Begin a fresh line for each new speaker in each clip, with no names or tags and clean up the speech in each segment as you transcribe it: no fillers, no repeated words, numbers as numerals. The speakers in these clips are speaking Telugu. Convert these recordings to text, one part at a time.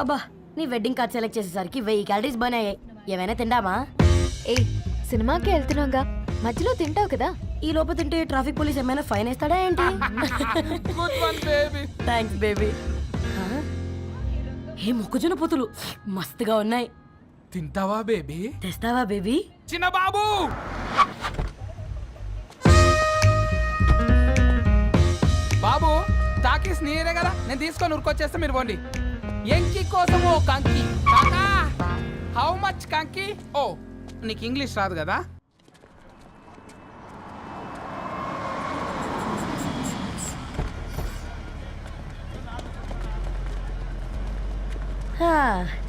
అబ్బా నీ వెడ్డింగ్ కార్డ్ సెలెక్ట్ చేసేసరికి 1000 క్యాలరీస్ బర్న్ అయ్యాయి. ఏమైనా తిండామా?
ఏ సినిమాకి వెళ్తున్నాగా, మధ్యలో తింటావు కదా.
ఈ లోపు తింటే ట్రాఫిక్ పోలీస్ ఏమైనా ఫైన్ వేస్తాడా ఏంటి? Thanks baby. ఏ మొక్కజొన్న పొతులు మస్తుగా ఉన్నాయి.
తింటావా బేబీ?
తెస్తావా బేబీ?
చిన్న బాబు బాబు టాకీస్ నీరే కదా, నేను తీసుకొని ఉరికొచ్చేస్తే మీరు పోండి. ఎంకి కోసం ఓ కంకి. కాకా హౌ మచ్ కంకి? ఓ నీకు ఇంగ్లీష్ రాదు కదా.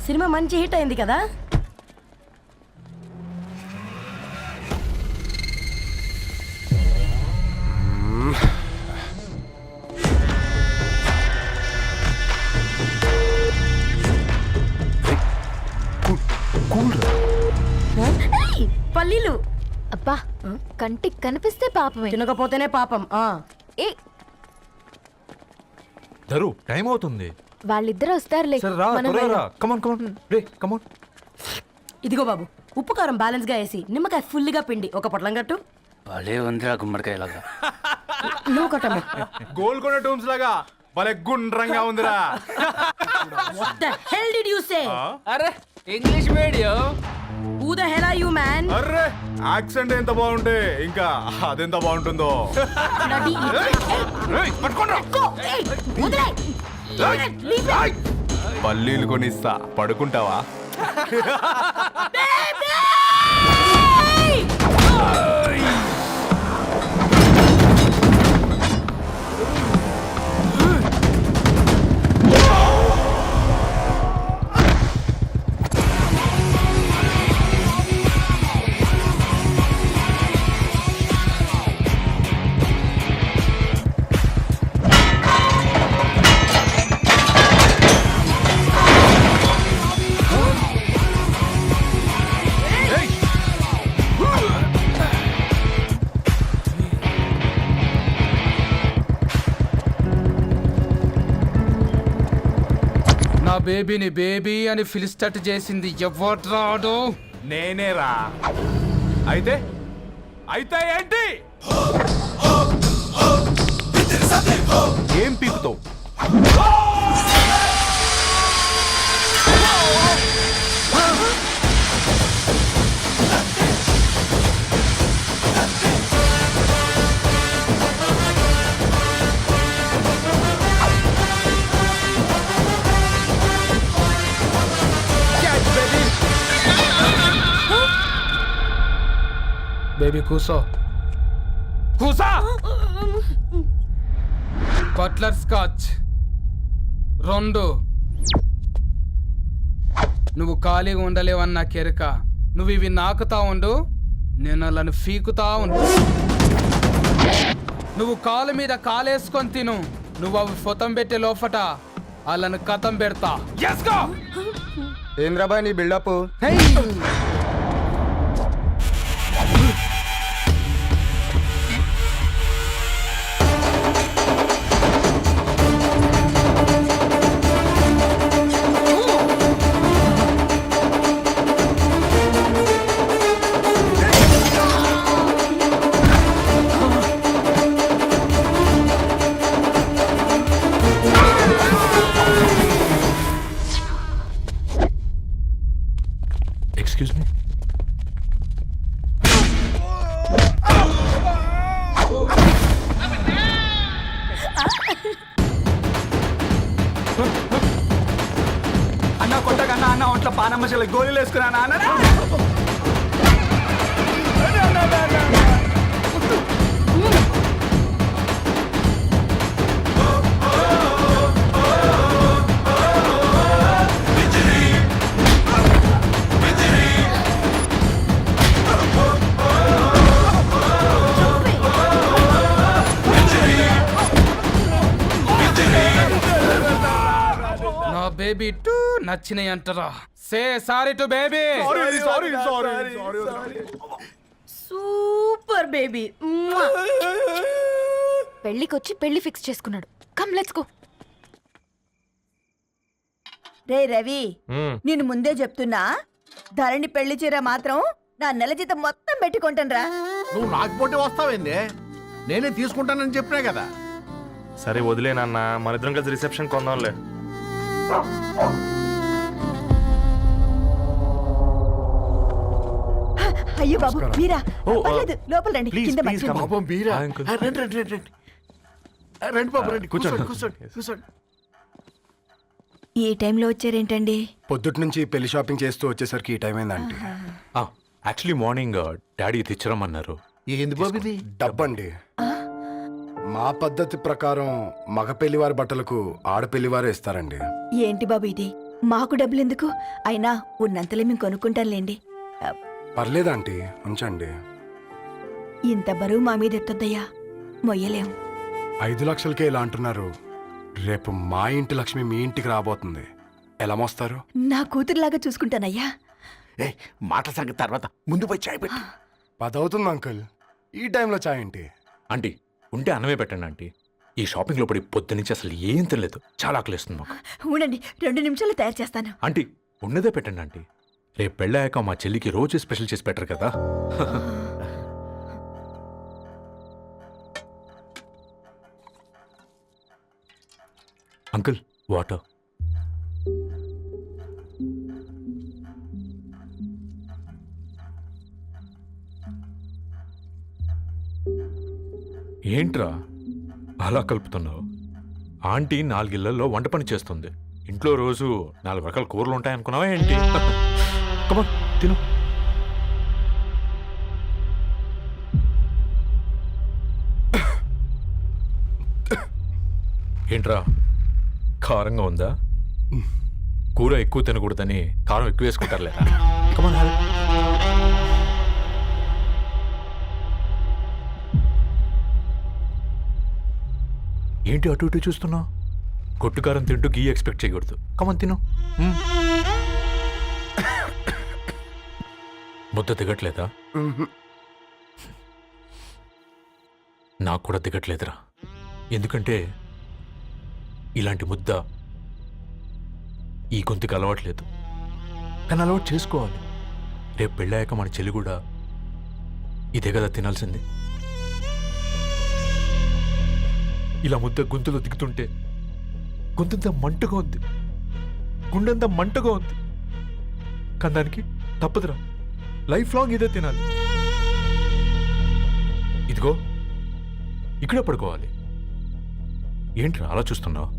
సినిమా మంచి హిట్ అయింది కదా. పల్లీలు
అబ్బా కంటికి కనిపిస్తే పాపమే,
తినకపోతేనే పాపం.
ఏ
ధరు టైం అవుతుంది.
వాళ్ళిద్దరు వస్తారులే. మనం వెళ్దాం.
ఇదిగో బాబు, ఉప్పు కారం బ్యాలెన్స్ గా వేసి నిమ్మకాయ ఫుల్ గా పిండి ఒక పొట్లం కట్టు.
భలే ఉందిరా గుమ్మడికాయలాగా.
నువ్వు కట్టము.
గోల్కొండ టూమ్స్ లాగా భలే గుండ్రంగా ఉందిరా.
What the hell did you say?
అరే English medium.
Who the hell are you, man?
Array accent ఎంత బాగుంటే ఇంకా అదెంత బాగుంటుందో.
Bloody
పల్లీలు కొనిస్తా, పడుకుంటావా?
నా బేబీని బేబీ అని ఫిలిస్టట్ చేసింది ఎవడ్రాడు?
నేనేరా. అయితే అయితే ఏంటి? ఏం పీకుతావు?
బేబీ కూసో, కూసా. Buttler scotch 2. నువ్వు ఖాళీగా ఉండలేవన్న కెరక. నువ్వు ఇవి నాకుతా ఉండు, నేను వాళ్ళని ఫీకుతా ఉండు. నువ్వు కాలు మీద కాలేసుకొని తిను. నువ్వు అవి ఫొతం పెట్టే లోపట వాళ్ళని కథం పెడతా.
ఏంద్రాబాయ్ నీ బిల్డప్?
Excuse me.
అన్న కొట్టకన్నా అన్న ఒంట్లో పానమ్మశల గోళీలు వేసుకున్నా అన్న.
బేబీ టూ నచ్చినాయి అంటారా? Say sorry to baby.
Super baby.
పెళ్ళికొచ్చి పెళ్లి ఫిక్స్ చేసుకున్నాడు. Come let's go.
రే రవి నేను ముందే చెప్తున్నా, ధరణి పెళ్లి చీర మాత్రం నా నెల జీతం మొత్తం పెట్టుకుంటానురా.
నువ్వు నాకు పోటీ వస్తావేంది? నేనే తీసుకుంటానని చెప్పినా కదా.
సరే వదిలేనన్న, మన ఇద్దరం కలిసి రిసెప్షన్ కొందాంలే.
అయ్యో బాబు మీరా? పర్లేదు, లోపల రండి.
please,
కింద
please
మంచం
come
ఉంది.
on.
పాపం బీరా.
uncle.
రండి రండి రండి రండి. రండి బాబు రండి.
కూర్చోండి.
కూర్చోండి కూర్చోండి.
ఈ టైంలో వచ్చారేంటండి?
పొద్దుటి నుంచి పెళ్లి షాపింగ్ చేస్తూ వచ్చేసరికి ఈ టైం అయిందండి.
యాక్చువల్లీ మార్నింగ్ డాడీ తెచ్చరమన్నారు.
ఏంది బాబు ఇది?
డబ్బండి. మా పద్ధతి ప్రకారం మగ పెళ్లివారి బట్టలకు ఆడపెళ్లివారే ఇస్తారండి.
ఏంటి బాబు ఇది? మాకు డబ్బులు ఎందుకు? అయినా ఉన్నంతలే మేము కొనుక్కుంటాంలేండి.
పర్లేదంటీ, ఉంచండి.
ఇంత బరువు మా మీద ఎత్తొద్దయ్యా, మొయ్యలేం.
5 లక్షలకే ఇలా అంటున్నారు. రేపు మా ఇంటి లక్ష్మి మీ ఇంటికి రాబోతుంది. ఎలా మోస్తారు?
నా కూతురులాగా చూసుకుంటానయ్యా.
ఏ మాట సంగతి తర్వాత, ముందు పోయి చాయ్ పెట్టి.
10 అవుతుంది అంకుల్, ఈ టైంలో చాయ్ ఏంటి?
ఆంటీ ఉంటే అన్నమే పెట్టండి ఆంటీ. ఈ షాపింగ్లో పడి పొద్దు నుంచి అసలు ఏం తినలేదు. చాలా ఆకలిస్తుంది మాకు.
ఉండండి, 2 నిమిషాలు తయారు చేస్తాను.
ఆంటీ ఉన్నదే పెట్టండి ఆంటీ. రేపు పెళ్ళాక మా చెల్లికి రోజు స్పెషల్ చేసి పెట్టరు కదా. Uncle water. ఏంట్రా అలా కలుపుతున్నావు? ఆంటీ 4 ఇళ్లలో వంట పని చేస్తుంది. ఇంట్లో రోజు 4 రకాల కూరలు ఉంటాయనుకున్నావా ఏంటి? కమా తిను. ఏంట్రా కారంగా ఉందా? కూర ఎక్కువ తినకూడదని కారం ఎక్కువ వేసుకుంటారు లేదా? కమా. ఏంటి అటు ఇటు చూస్తున్నావు? కొట్టుకారం తింటూ గీ ఎక్స్పెక్ట్ చేయకూడదు. కమన్ తిను. ముద్ద దిగట్లేదా? నాకు కూడా దిగట్లేదురా. ఎందుకంటే ఇలాంటి ముద్ద ఈ గొంతుకి అలవాట్లేదు. కానీ అలవాటు చేసుకోవాలి. రేపు పెళ్ళాక మన చెల్లి కూడా ఇదే కదా తినాల్సింది. ఇలా ముద్ద గొంతులో దిగుతుంటే గొంతంతా మంటగా ఉంది, గుండెంతా మంటగా ఉంది. కానీ దానికి తప్పదురా, లైఫ్ లాంగ్ ఇదే తినాలి. ఇదిగో ఇక్కడే పడుకోవాలి. ఏంట్రా అలా చూస్తున్నావు?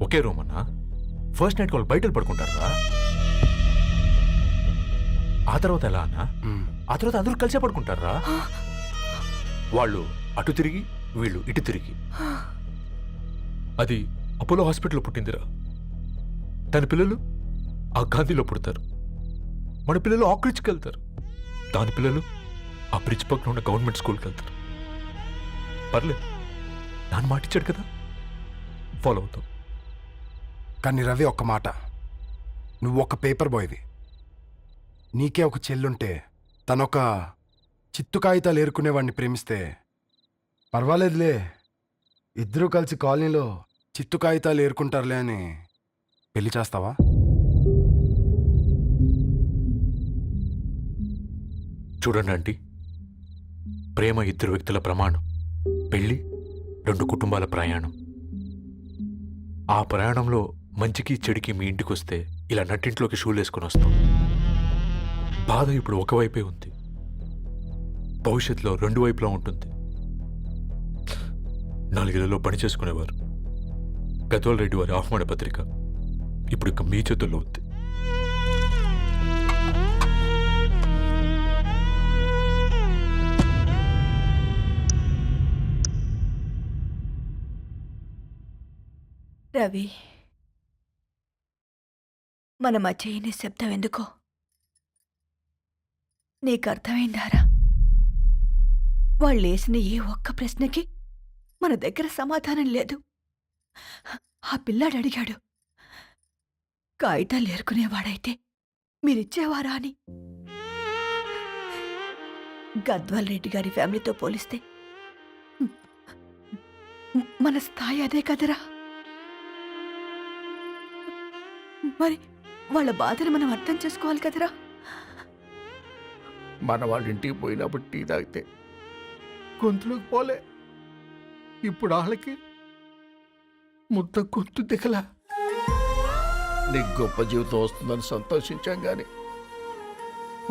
ఒకే రూమ్ అన్నా? ఫస్ట్ నైట్ వాళ్ళు బయట పడుకుంటారా? ఆ తర్వాత ఎలా అన్నా? ఆ తర్వాత అందరూ కలిసే పడుకుంటారా? వాళ్ళు అటు తిరిగి, వీళ్ళు ఇటు తిరిగి. అది అపోలో హాస్పిటల్లో పుట్టిందిరా. దాని పిల్లలు ఆ గాంధీలో పుడతారు. మన పిల్లలు ఆక్రిడ్జ్కి వెళ్తారు. దాని పిల్లలు ఆ బ్రిడ్జ్ పక్కన ఉన్న గవర్నమెంట్ స్కూల్కి వెళ్తారు. పర్లేదు, నాన్న మాటిచ్చాడు కదా, ఫాలో అవుతాం.
కానీ రవి, ఒక్క మాట. నువ్వు ఒక పేపర్ బాయ్వి. నీకే ఒక చెల్లుంటే తనొక చిత్తు కాగితాలు ఏరుకునేవాడిని ప్రేమిస్తే పర్వాలేదులే, ఇద్దరూ కలిసి కాలనీలో చిత్తు కాగితాలు ఏరుకుంటారులే అని పెళ్లి చేస్తావా?
చూడండి ఆంటీ, ప్రేమ 2 వ్యక్తుల ప్రమాణం, పెళ్ళి 2 కుటుంబాల ప్రయాణం. ఆ ప్రయాణంలో మంచికి చెడుకి మీ ఇంటికి వస్తే ఇలా నట్టింట్లోకి షూలు వేసుకొని వస్తాం. బాధ ఇప్పుడు ఒకవైపే ఉంది, భవిష్యత్తులో 2 వైపులా ఉంటుంది. 4 ఇళ్లలో పని చేసుకునేవారు గద్వాల్ రెడ్డి వారి ఆహ్వాన పత్రిక ఇప్పుడు ఇక మీ చేతుల్లో ఉంది.
రవి, మన మధ్య ఈ నిశ్శబ్దం ఎందుకో నీకు అర్థమైందారా? వాళ్ళేసిన ఏ ఒక్క ప్రశ్నకి మన దగ్గర సమాధానం లేదు. ఆ పిల్లాడు అడిగాడు, కాగితాలు ఏరుకునేవాడైతే మీరిచ్చేవారా అని. గద్వాల్ రెడ్డి గారి ఫ్యామిలీతో పోలిస్తే మన స్థాయి అదే కదరా. మరి వాళ్ళ బాధలు మనం అర్థం చేసుకోవాలి కదరా.
మన వాళ్ళ ఇంటికి పోయినప్పుడు టీ తాగితే గొంతులోకి పోలే, ఇప్పుడు వాళ్ళకి ముద్ద గొంతు దిగలా. నీకు గొప్ప జీవితం వస్తుందని సంతోషించాం కానీ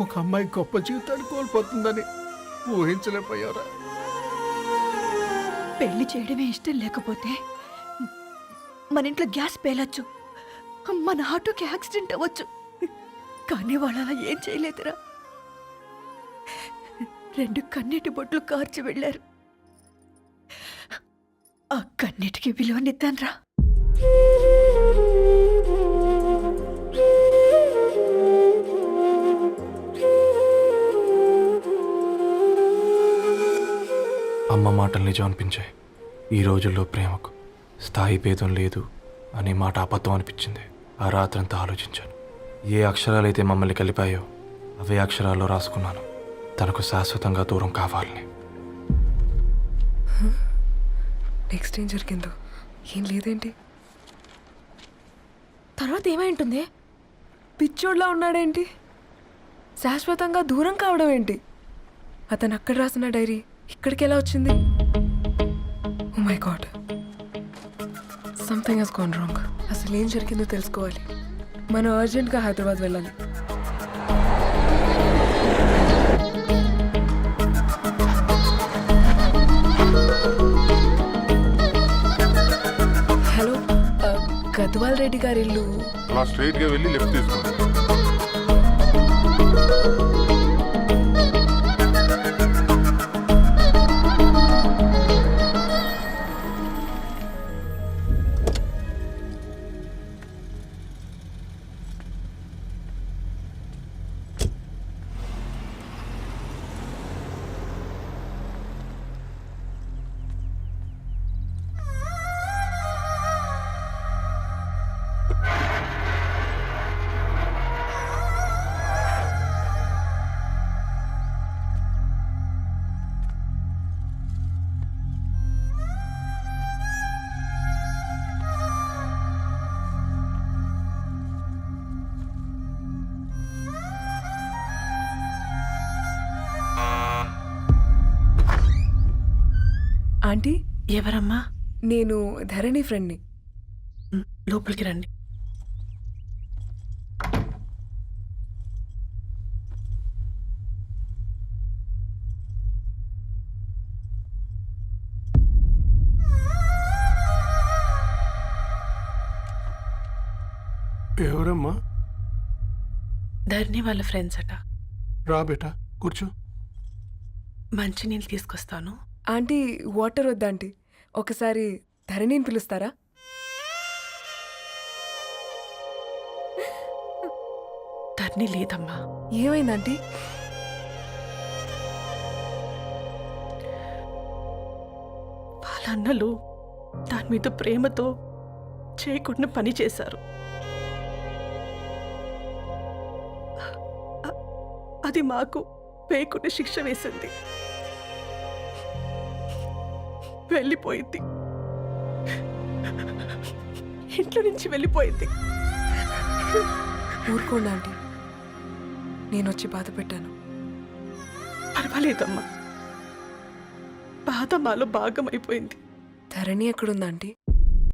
ఒక అమ్మాయి గొప్ప జీవితాన్ని కోల్పోతుందని ఊహించలేకపోయారా?
పెళ్లి చేయడమే ఇష్టం లేకపోతే మన ఇంట్లో గ్యాస్ పేలొచ్చు, మన ఆటోకి యాక్సిడెంట్ అవ్వచ్చు, కానీ వాళ్ళు అలా ఏం చేయలేదురా. 2 కన్నీటి బొట్లు కార్చి వెళ్ళారు. ఆ కన్నీటికి విలువనిద్దాన్రా.
అమ్మ మాటలు నిజం అనిపించాయి. ఈ రోజుల్లో ప్రేమకు స్థాయి భేదం లేదు అనే మాట అబద్ధం అనిపించింది. ఆ రాత్రంతా ఆలోచించాను. ఏ అక్షరాలైతే మమ్మల్ని కలిపాయో అవే అక్షరాల్లో రాసుకున్నాను, తనకు శాశ్వతంగా దూరం కావాలని.
నెక్స్ట్ ఏం జరిగిందో ఏం లేదేంటి?
తర్వాత ఏమై ఉంటుంది?
పిచ్చోడ్లా ఉన్నాడేంటి? శాశ్వతంగా దూరం కావడం ఏంటి? అతను అక్కడ రాసిన డైరీ ఇక్కడికి ఎలా వచ్చింది? Oh my god, something has gone wrong. అసలు ఏం జరిగిందో తెలుసుకోవాలి. మనం అర్జెంట్గా హైదరాబాద్ వెళ్ళాలి. హలో, గద్వాల్ రెడ్డి గారి ఇల్లు.
అలా స్ట్రైట్ గా వెళ్ళి లెఫ్ట్ తీసుకోండి.
ఆంటీ,
ఎవరమ్మా?
నేను ధరణి ఫ్రెండ్ని.
లోపలికి రండి.
ఎవరమ్మా?
ధరణి వాళ్ళ ఫ్రెండ్స్ అట.
రా బేటా, కూర్చో.
మంచినీళ్ళు తీసుకొస్తాను.
ఆంటీ, వాటర్ వద్దా ఆంటీ? ఒకసారి ధరణిని పిలుస్తారా?
ధరణి లేదమ్మా.
ఏమైంది ఆంటీ?
వాళ్ళ అన్నలు దాని మీద ప్రేమతో చేయకుండా పని చేశారు. అది మాకు పేకుని శిక్ష వేసింది. వెళ్ళిపోయింది, ఇంట్లో నుంచి వెళ్ళిపోయింది.
ఊరుకోండి ఆంటీ, నేను వచ్చి బాధ పెట్టాను.
పర్వాలేదమ్మా, బాధ మాలో భాగం అయిపోయింది.
ధరణి ఎక్కడుందా ఆంటీ?